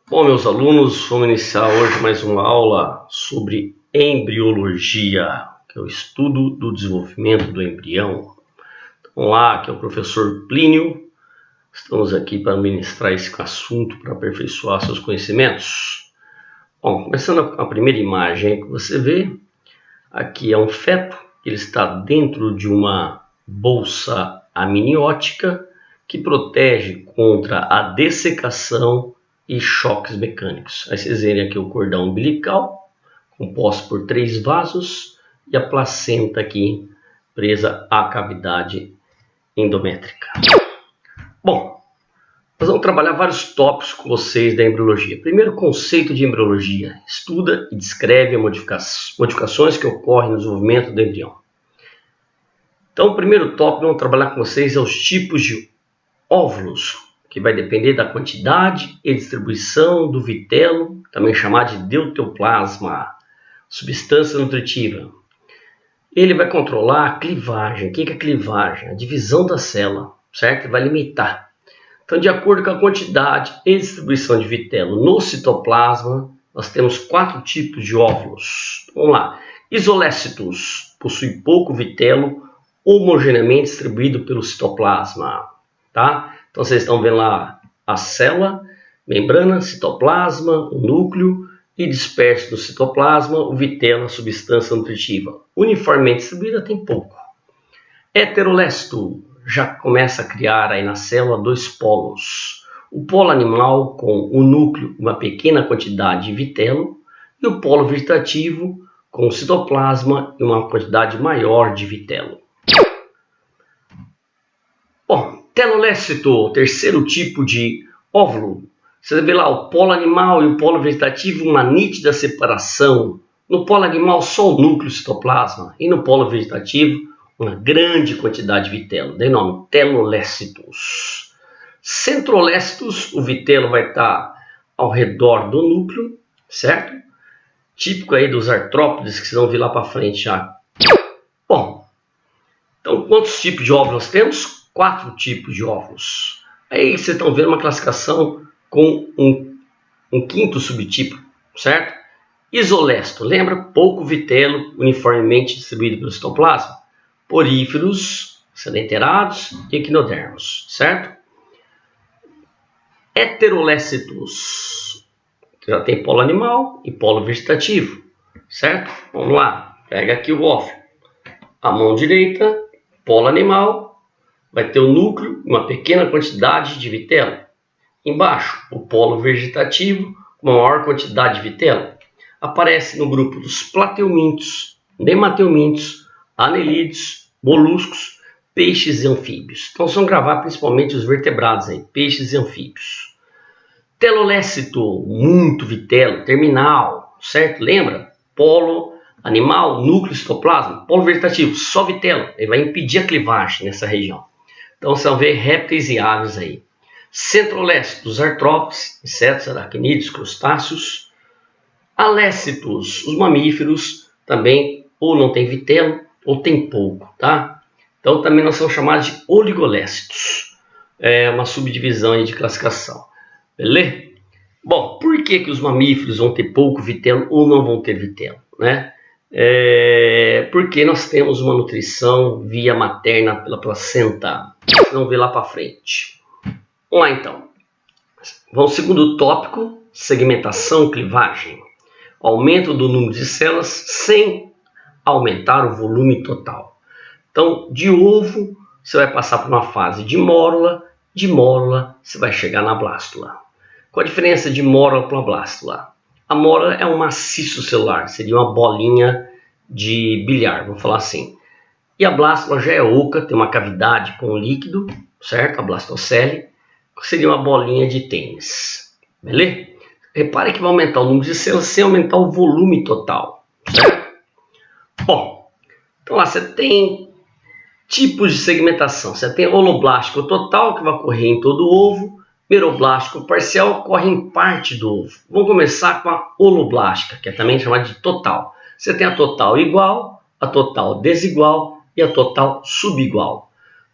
Bom, meus alunos, vamos iniciar hoje mais uma aula sobre embriologia, que é o estudo do desenvolvimento do embrião. Vamos lá, aqui é o professor Plínio. Estamos aqui para ministrar esse assunto, para aperfeiçoar seus conhecimentos. Bom, começando a primeira imagem que você vê, aqui é um feto, ele está dentro de uma bolsa amniótica que protege contra a dessecação e choques mecânicos. Aí vocês verem aqui o cordão umbilical, composto por 3 vasos, e a placenta aqui presa à cavidade endométrica. Bom, nós vamos trabalhar vários tópicos com vocês da embriologia. Primeiro, conceito de embriologia. Estuda e descreve as modificações que ocorrem no desenvolvimento do embrião. Então, o primeiro tópico que vamos trabalhar com vocês é os tipos de óvulos, que vai depender da quantidade e distribuição do vitelo, também chamado de deuteroplasma, substância nutritiva. Ele vai controlar a clivagem. O que é a clivagem? A divisão da célula, certo? Vai limitar. Então, de acordo com a quantidade e distribuição de vitelo no citoplasma, nós temos 4 tipos de óvulos. Vamos lá. Isolécitos, possui pouco vitelo, homogeneamente distribuído pelo citoplasma, tá? Então, vocês estão vendo lá a célula, membrana, citoplasma, o núcleo e disperso no citoplasma, o vitelo, a substância nutritiva. Uniformemente distribuída tem pouco. Heterolécito, já começa a criar aí na célula 2 polos. O polo animal com o núcleo, uma pequena quantidade de vitelo, e o polo vegetativo com o citoplasma e uma quantidade maior de vitelo. Bom, telolécito, terceiro tipo de óvulo. Você vê lá o polo animal e o polo vegetativo, uma nítida separação. No polo animal, só o núcleo citoplasma. E no polo vegetativo, uma grande quantidade de vitelo. Dei nome, telolécitos. Centrolécitos, o vitelo vai estar ao redor do núcleo, certo? Típico aí dos artrópodes, que vocês vão ver lá para frente já. Bom, então quantos tipos de óvulos nós temos? 4 tipos de óvulos. Aí vocês estão vendo uma classificação com um quinto subtipo, certo? Isolécito, lembra? Pouco vitelo uniformemente distribuído pelo citoplasma. Poríferos, sedenterados e equinodermos, certo? Heterolécitos, já tem polo animal e polo vegetativo, certo? Vamos lá, pega aqui o óvulo. A mão direita, polo animal, vai ter o núcleo, uma pequena quantidade de vitelo. Embaixo, o polo vegetativo, uma maior quantidade de vitelo. Aparece no grupo dos plateumintos, nemateumintos, anelídeos, moluscos, peixes e anfíbios. Então, vamos gravar principalmente os vertebrados aí, peixes e anfíbios. Telolécito, muito vitelo, terminal, certo? Lembra? Polo animal, núcleo, citoplasma. Polo vegetativo, só vitelo. Ele vai impedir a clivagem nessa região. Então, você vai ver répteis e aves aí. Centrolécito, os artrópodes, insetos, aracnídeos, crustáceos. Alécitos, os mamíferos, também ou não tem vitelo ou tem pouco, tá? Então, também nós somos chamados de oligolécitos. É uma subdivisão aí de classificação. Beleza? Bom, por que os mamíferos vão ter pouco vitelo ou não vão ter vitelo, né? Porque nós temos uma nutrição via materna pela placenta. Vocês vão ver lá para frente. Vamos lá então. Vamos ao segundo tópico, segmentação, clivagem. Aumento do número de células sem aumentar o volume total. Então, de ovo, você vai passar por uma fase de mórula você vai chegar na blástula. Qual a diferença de mórula para uma blástula? A mórula é um maciço celular, seria uma bolinha de bilhar, vamos falar assim. E a blástula já é oca, tem uma cavidade com líquido, certo? A blastocele seria uma bolinha de tênis, beleza? Repare que vai aumentar o número de células sem aumentar o volume total, certo? Bom, então lá você tem tipos de segmentação. Você tem holoblástico total, que vai ocorrer em todo o ovo. Meroblástico parcial ocorre em parte do ovo. Vamos começar com a holoblástica, que é também chamada de total. Você tem a total igual, a total desigual e a total subigual.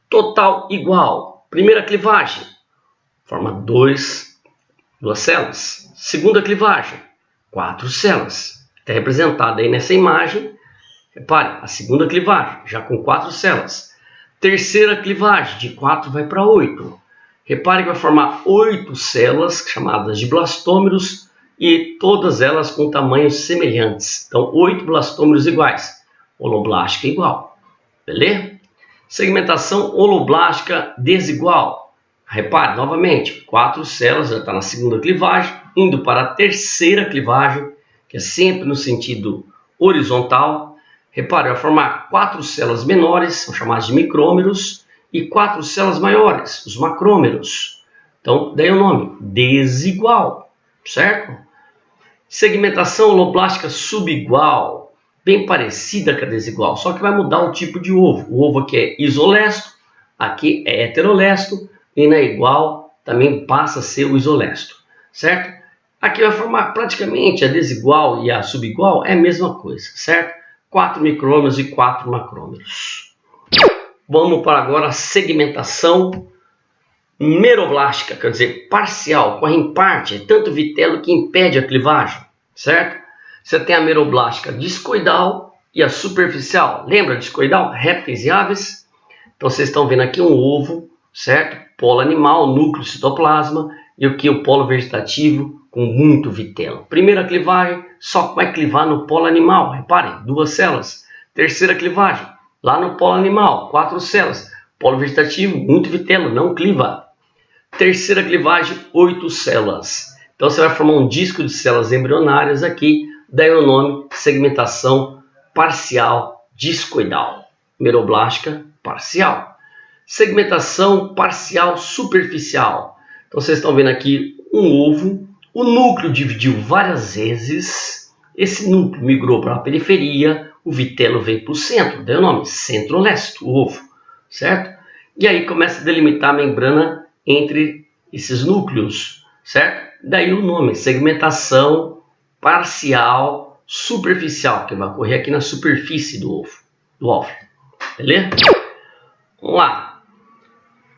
Total igual, primeira clivagem, forma 2 2 células. Segunda clivagem, 4 células. Está representada aí nessa imagem. Repare, a segunda clivagem, já com 4 células. Terceira clivagem, de 4 vai para 8. Repare que vai formar 8 células, chamadas de blastômeros, e todas elas com tamanhos semelhantes. Então, 8 blastômeros iguais. Holoblástica igual. Beleza? Segmentação holoblástica desigual. Repare, novamente, 4 células, já está na segunda clivagem, indo para a terceira clivagem, que é sempre no sentido horizontal. Repare, vai formar 4 células menores, são chamadas de micrômeros, e 4 células maiores, os macrômeros. Então, daí o nome, desigual, certo? Segmentação holoblástica subigual, bem parecida com a desigual, só que vai mudar o tipo de ovo. O ovo aqui é isolesto, aqui é heterolesto, e na igual também passa a ser o isolesto, certo? Aqui vai formar praticamente a desigual e a subigual é a mesma coisa, certo? 4 micrômeros e 4 macrômeros. Vamos para agora a segmentação meroblástica, quer dizer, parcial, corre em parte, é tanto vitelo que impede a clivagem, certo? Você tem a meroblástica discoidal e a superficial. Lembra discoidal? Répteis e aves. Então vocês estão vendo aqui um ovo, certo? Polo animal, núcleo, citoplasma, e aqui o polo vegetativo com muito vitelo. Primeira clivagem, só vai clivar no polo animal, reparem, 2 células. Terceira clivagem, lá no polo animal, 4 células. Polo vegetativo, muito vitelo, não cliva. Terceira clivagem, 8 células. Então você vai formar um disco de células embrionárias aqui, daí o nome segmentação parcial discoidal. Meroblástica parcial. Segmentação parcial superficial. Então vocês estão vendo aqui um ovo, o núcleo dividiu várias vezes, esse núcleo migrou para a periferia, o vitelo veio para o centro, daí o nome centro-lesto, o ovo, certo? E aí começa a delimitar a membrana entre esses núcleos, certo? Daí o nome, segmentação parcial superficial, que vai ocorrer aqui na superfície do ovo, beleza? Vamos lá.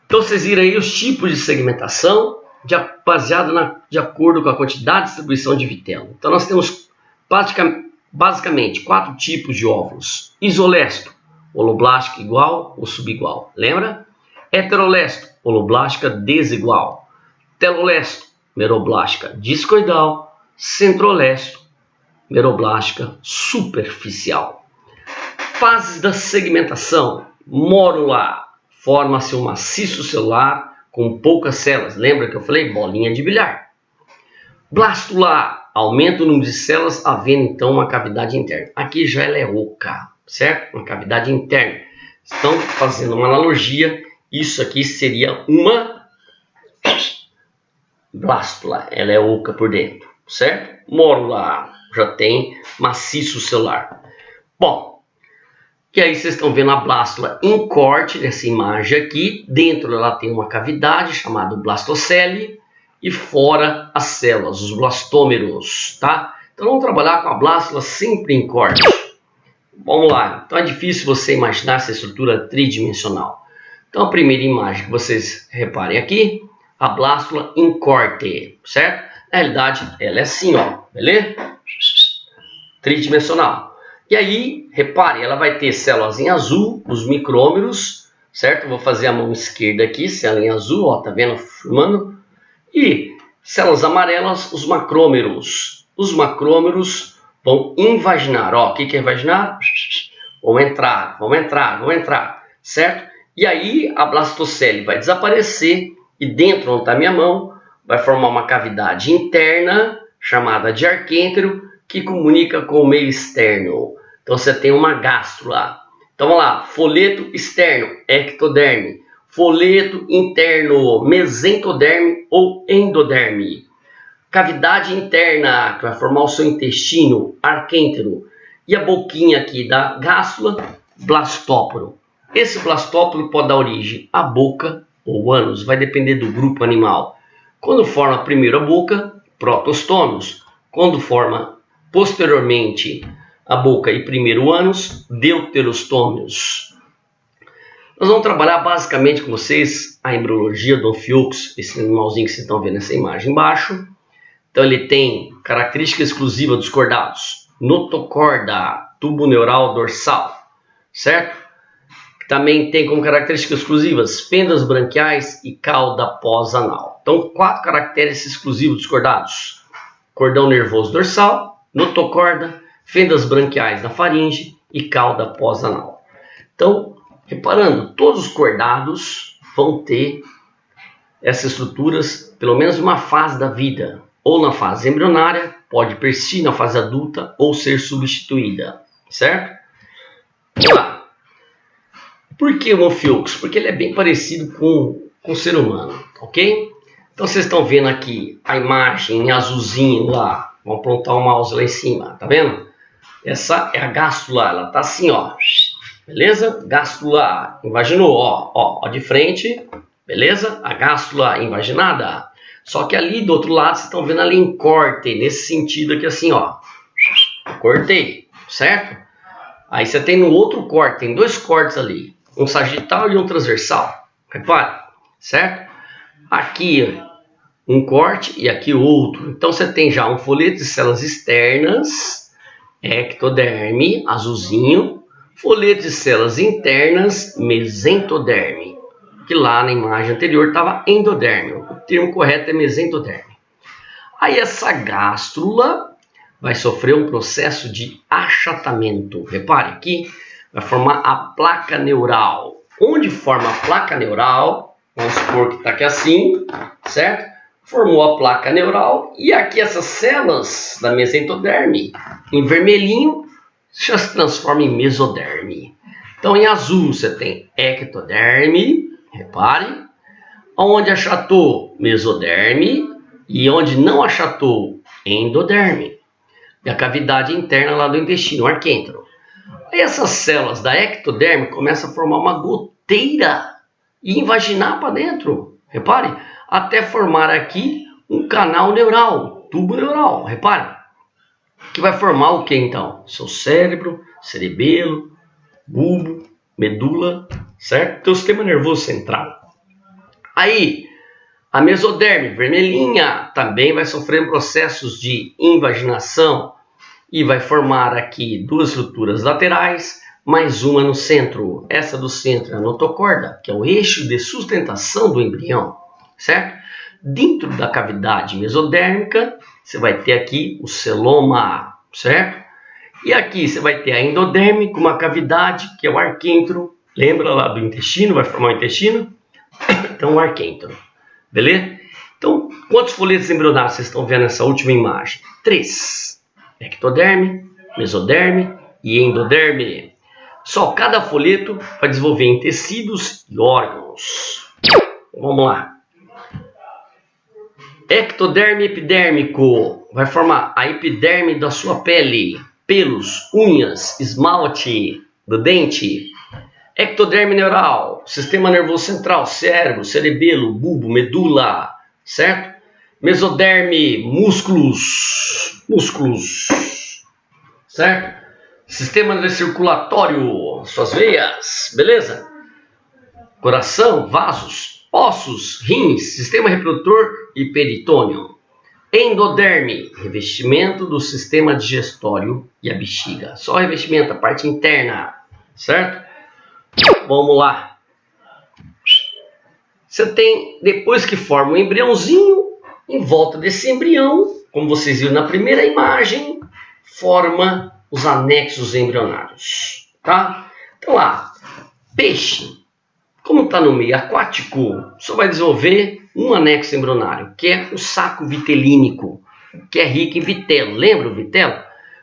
Então vocês viram aí os tipos de segmentação baseado de acordo com a quantidade de distribuição de vitelo. Então nós temos basicamente 4 tipos de óvulos. Isolesto, holoblástica igual ou subigual, lembra? Heterolesto, holoblástica desigual. Telolesto, meroblástica discoidal. Centrolesto, meroblástica superficial. Fases da segmentação. Mórulo, forma-se um maciço celular com poucas células. Lembra que eu falei? Bolinha de bilhar. Blástula, aumenta o número de células, havendo então uma cavidade interna. Aqui já ela é oca, certo? Uma cavidade interna. Estão fazendo uma analogia. Isso aqui seria uma blástula. Ela é oca por dentro, certo? Mórula já tem maciço celular. Bom, que aí vocês estão vendo a blástula em corte nessa imagem aqui. Dentro ela tem uma cavidade chamada blastocele e fora as células, os blastômeros, tá? Então vamos trabalhar com a blástula sempre em corte. Vamos lá. Então é difícil você imaginar essa estrutura tridimensional. Então a primeira imagem que vocês reparem aqui, a blástula em corte, certo? Na realidade ela é assim, ó, beleza? Tridimensional. E aí, repare, ela vai ter células em azul, os micrômeros, certo? Vou fazer a mão esquerda aqui, célula em azul, ó, tá vendo? Formando. E células amarelas, os macrômeros. Os macrômeros vão invaginar, ó, o que é invaginar? Vão entrar, certo? E aí a blastocele vai desaparecer e dentro onde está minha mão vai formar uma cavidade interna chamada de arquêntero que comunica com o meio externo. Então você tem uma gástrula. Então vamos lá, folheto externo, ectoderme. Folheto interno, mesentoderme ou endoderme. Cavidade interna, que vai formar o seu intestino, arquêntero. E a boquinha aqui da gástrula, blastóporo. Esse blastóporo pode dar origem à boca ou ânus, vai depender do grupo animal. Quando forma a primeira boca, protostômios. Quando forma posteriormente a boca e primeiro ânus, deuterostômios. Nós vamos trabalhar basicamente com vocês a embriologia do Ophiox, esse animalzinho que vocês estão vendo nessa imagem embaixo, Então ele tem característica exclusiva dos cordados: notocorda, tubo neural dorsal, certo? Também tem como características exclusivas fendas branquiais e cauda pós-anal. Então, 4 caracteres exclusivos dos cordados: cordão nervoso dorsal, notocorda, fendas branquiais na faringe e cauda pós-anal. Então, reparando, todos os cordados vão ter essas estruturas pelo menos em uma fase da vida, ou na fase embrionária, pode persistir na fase adulta ou ser substituída, certo? Vamos lá. Por que o Amphioxus? Porque ele é bem parecido com o ser humano, ok? Então vocês estão vendo aqui a imagem em azulzinho lá. Vamos apontar o mouse lá em cima, tá vendo? Essa é a gástula, ela tá assim, ó. Beleza? Gástula invaginou, ó de frente, beleza? A gástula invaginada. Só que ali do outro lado vocês estão vendo ali em corte, nesse sentido aqui assim, ó. Cortei, certo? Aí você tem no outro corte, tem 2 cortes ali. Um sagital e um transversal. Repare, certo? Aqui um corte e aqui outro. Então você tem já um folheto de células externas, ectoderme, azulzinho. Folheto de células internas, mesentoderme. Que lá na imagem anterior estava endoderme. O termo correto é mesentoderme. Aí essa gástrula vai sofrer um processo de achatamento. Repare aqui. Vai formar a placa neural. Onde forma a placa neural, vamos supor que está aqui assim, certo? Formou a placa neural e aqui essas células da mesentoderme, em vermelhinho, já se transforma em mesoderme. Então em azul você tem ectoderme, repare, onde achatou mesoderme e onde não achatou endoderme. E a cavidade interna lá do intestino, o arquêntero. Aí essas células da ectoderme começam a formar uma goteira e invaginar para dentro. Repare, até formar aqui um canal neural, tubo neural. Repare, que vai formar o que então? Seu cérebro, cerebelo, bulbo, medula, certo? Teu sistema nervoso central. Aí, a mesoderme, vermelhinha, também vai sofrer processos de invaginação. E vai formar aqui 2 estruturas laterais, mais uma no centro. Essa do centro é a notocorda, que é o eixo de sustentação do embrião, certo? Dentro da cavidade mesodérmica, você vai ter aqui o celoma, certo? E aqui você vai ter a endoderme com uma cavidade, que é o arquêntero. Lembra lá do intestino? Vai formar o intestino? Então, o arquêntero. Beleza? Então, quantos folhetos embrionários vocês estão vendo nessa última imagem? 3. Ectoderme, mesoderme e endoderme. Só cada folheto vai desenvolver em tecidos e órgãos. Vamos lá. Ectoderme epidérmico vai formar a epiderme da sua pele, pelos, unhas, esmalte do dente. Ectoderme neural, sistema nervoso central, cérebro, cerebelo, bulbo, medula, certo? Mesoderme, músculos, certo? Sistema circulatório, suas veias, beleza? Coração, vasos, ossos, rins, sistema reprodutor e peritônio. Endoderme, revestimento do sistema digestório e a bexiga. Só revestimento, a parte interna, certo? Vamos lá. Você tem, depois que forma um embriãozinho, em volta desse embrião, como vocês viram na primeira imagem, forma os anexos embrionários, tá? Então lá, peixe, como está no meio aquático, só vai desenvolver um anexo embrionário, que é o saco vitelínico, que é rico em vitelo. Lembra o vitelo?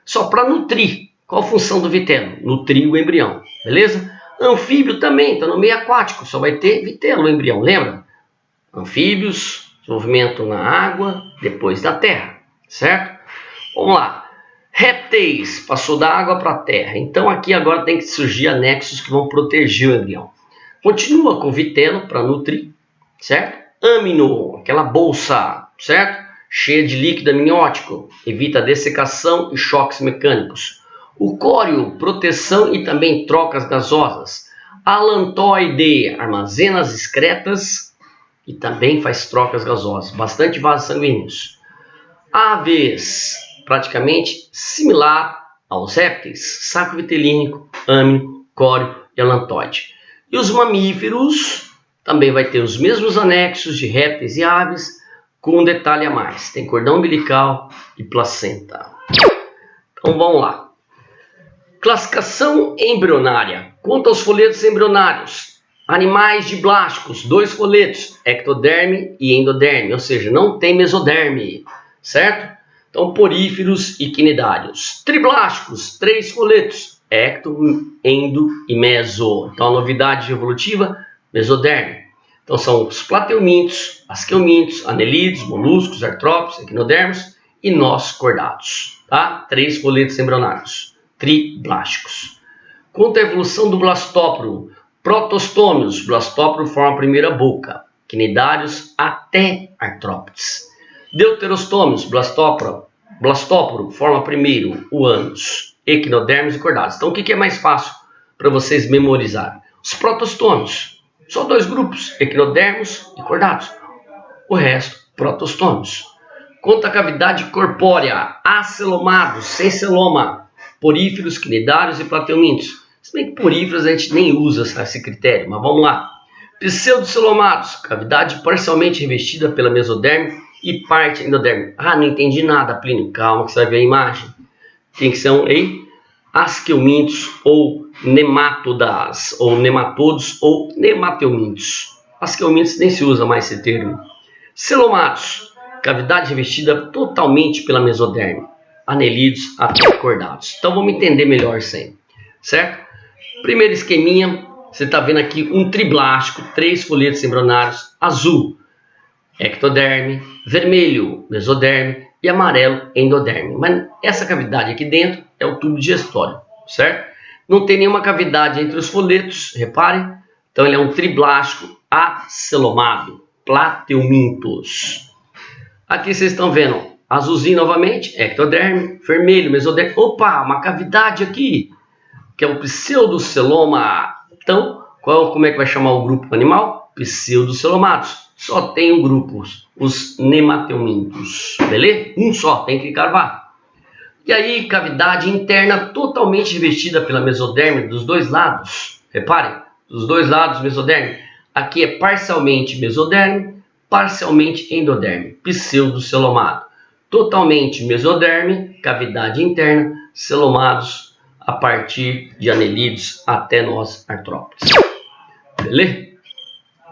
Só para nutrir. Qual a função do vitelo? Nutrir o embrião, beleza? Anfíbio também está no meio aquático, só vai ter vitelo o embrião, lembra? Anfíbios, desenvolvimento na água, depois da terra, certo? Vamos lá. Répteis, passou da água para a terra. Então aqui agora tem que surgir anexos que vão proteger o embrião. Continua com vitelo para nutrir, certo? Âmino, aquela bolsa, certo? Cheia de líquido amniótico, evita a dessecação e choques mecânicos. O córeo, proteção e também trocas gasosas. Alantoide, armazena as excretas e também faz trocas gasosas, bastante vasos sanguíneos. Aves, praticamente similar aos répteis, saco vitelínico, âmino, córeo e alantoide. E os mamíferos também vai ter os mesmos anexos de répteis e aves, com um detalhe a mais, tem cordão umbilical e placenta. Então vamos lá. Classificação embrionária. Quanto aos folhetos embrionários, animais diblásticos, 2 folhetos, ectoderme e endoderme, ou seja, não tem mesoderme, certo? Então, poríferos e quinidários. Triblásticos, 3 folhetos, ecto, endo e meso. Então, a novidade evolutiva, mesoderme. Então, são os plateumintos, asqueumintos, anelídeos, moluscos, artrópodes, equinodermos e nós cordados. Tá? 3 folhetos embrionários, triblásticos. Quanto à evolução do blastóporo, protostômios, blastóporo forma a primeira boca, quinidários até artrópodes. Deuterostômios, blastóporo forma primeiro o ânus, equinodermos e cordados. Então o que é mais fácil para vocês memorizarem? Os protostômios, só 2 grupos, equinodermos e cordados. O resto, protostômios. Quanto à cavidade corpórea, acelomados, sem celoma, poríferos, quinidários e plateumintos. Se bem que poríferos a gente nem usa esse critério, mas vamos lá. Pseudocelomados, cavidade parcialmente revestida pela mesoderme e parte endoderme. Ah, não entendi nada, Plínio. Calma que você vai ver a imagem. Tem que ser asqueumintos ou nematodas, ou nematodos ou nemateumintos. Asqueumintos nem se usa mais esse termo. Celomatos, cavidade revestida totalmente pela mesoderme. Anelídeos até cordados. Então vamos entender melhor isso aí, certo? Primeiro esqueminha, você está vendo aqui um triblástico, 3 folhetos embrionários, azul, ectoderme, vermelho, mesoderme e amarelo, endoderme. Mas essa cavidade aqui dentro é o tubo digestório, certo? Não tem nenhuma cavidade entre os folhetos, reparem. Então ele é um triblástico acelomado, plateumintos. Aqui vocês estão vendo azulzinho novamente, ectoderme, vermelho, mesoderme. Opa, uma cavidade aqui, que é o pseudoceloma. Então, como é que vai chamar o grupo animal? Pseudocelomatos. Só tem um grupo, os nemateumintos. Beleza? Um só, tem que carvar. E aí, cavidade interna totalmente revestida pela mesoderme dos 2 lados. Reparem, dos 2 lados mesoderme. Aqui é parcialmente mesoderme, parcialmente endoderme, pseudocelomado. Totalmente mesoderme, cavidade interna, celomados a partir de anelídeos até nós artrópodes. Beleza?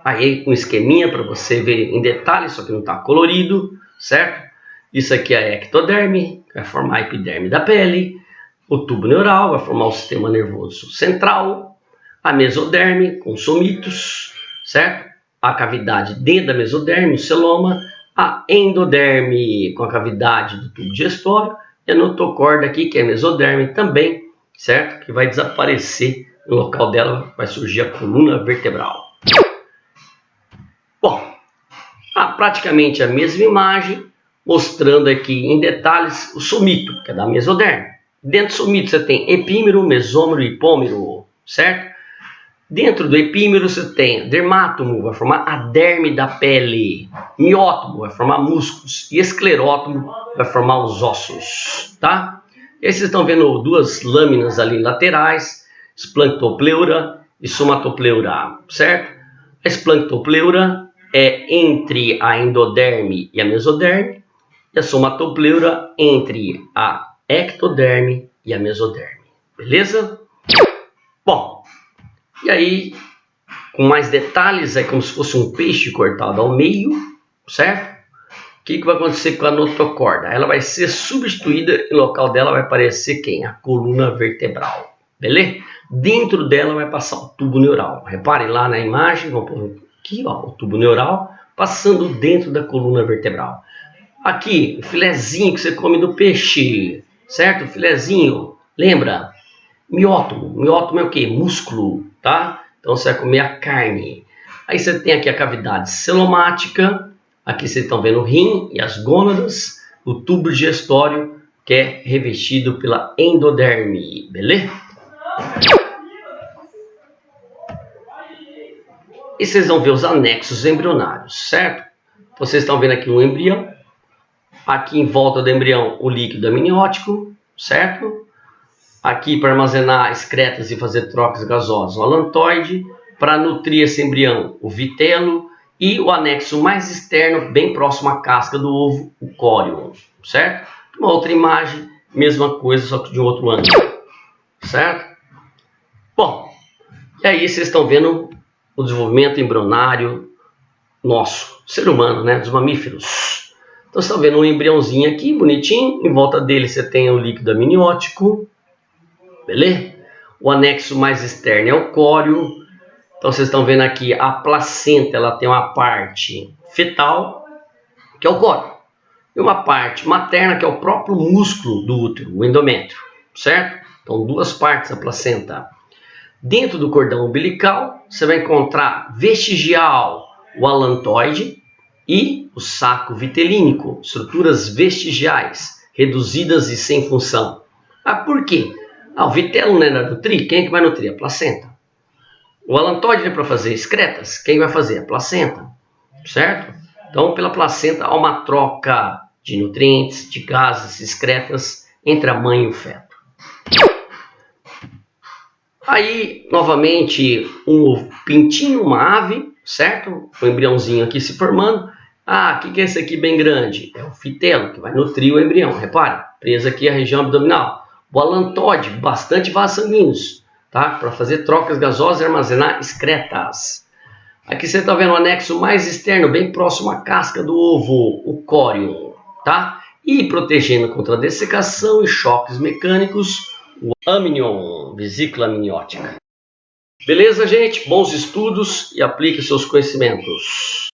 Aí um esqueminha para você ver em detalhes, só que não está colorido, certo? Isso aqui é a ectoderme, vai formar a epiderme da pele. O tubo neural vai formar o sistema nervoso central. A mesoderme com somitos, certo? A cavidade dentro da mesoderme, o celoma. A endoderme com a cavidade do tubo digestório. E a notocorda aqui, que é a mesoderme também, certo? Que vai desaparecer. No local dela vai surgir a coluna vertebral. Bom, praticamente a mesma imagem, mostrando aqui em detalhes o somito, que é da mesoderme. Dentro do somito você tem epímero, mesômero e hipômero, certo? Dentro do epímero você tem dermátomo, vai formar a derme da pele. Miótomo vai formar músculos. E esclerótomo vai formar os ossos, tá? E aí vocês estão vendo 2 lâminas ali laterais, esplanctopleura e somatopleura, certo? A esplanctopleura é entre a endoderme e a mesoderme, e a somatopleura entre a ectoderme e a mesoderme. Beleza? Bom, e aí, com mais detalhes, é como se fosse um peixe cortado ao meio, certo? O que vai acontecer com a notocorda? Ela vai ser substituída e no local dela vai aparecer quem? A coluna vertebral, beleza? Dentro dela vai passar o tubo neural. Reparem lá na imagem, vamos pôr aqui, ó, o tubo neural passando dentro da coluna vertebral. Aqui, o filezinho que você come do peixe, certo? O filezinho, lembra? Miótomo. Miótomo é o quê? Músculo, tá? Então você vai comer a carne. Aí você tem aqui a cavidade celomática. Aqui vocês estão vendo o rim e as gônadas. O tubo digestório, que é revestido pela endoderme. Beleza? E vocês vão ver os anexos embrionários, certo? Vocês estão vendo aqui um embrião. Aqui em volta do embrião o líquido amniótico, certo? Aqui para armazenar excretas e fazer trocas gasosas, o alantoide. Para nutrir esse embrião, o vitelo. E o anexo mais externo, bem próximo à casca do ovo, o córion, certo? Uma outra imagem, mesma coisa, só que de outro ângulo, certo? Bom, e aí vocês estão vendo o desenvolvimento embrionário nosso, ser humano, né, dos mamíferos. Então vocês estão vendo um embriãozinho aqui, bonitinho, em volta dele você tem o líquido amniótico, beleza? O anexo mais externo é o córeo. Então vocês estão vendo aqui a placenta, ela tem uma parte fetal, que é o córeo, e uma parte materna, que é o próprio músculo do útero, o endométrio, certo? Então duas partes da placenta. Dentro do cordão umbilical, você vai encontrar vestigial, o alantoide e o saco vitelínico, estruturas vestigiais, reduzidas e sem função. Ah, por quê? O vitelo não é para nutrir, quem é que vai nutrir? A placenta. O alantoide é para fazer excretas, quem vai fazer? A placenta, certo? Então, pela placenta há uma troca de nutrientes, de gases, excretas entre a mãe e o feto. Aí, novamente, um pintinho, uma ave, certo? O embriãozinho aqui se formando. Ah, o que é esse aqui bem grande? É o fitelo, que vai nutrir o embrião. Repare, preso aqui a região abdominal. O alantoide, bastante vasos sanguíneos, tá? Para fazer trocas gasosas e armazenar excretas. Aqui você está vendo o anexo mais externo, bem próximo à casca do ovo, o córion, tá? E protegendo contra dessecação e choques mecânicos, o amnion, vesícula amniótica. Beleza, gente? Bons estudos e aplique seus conhecimentos.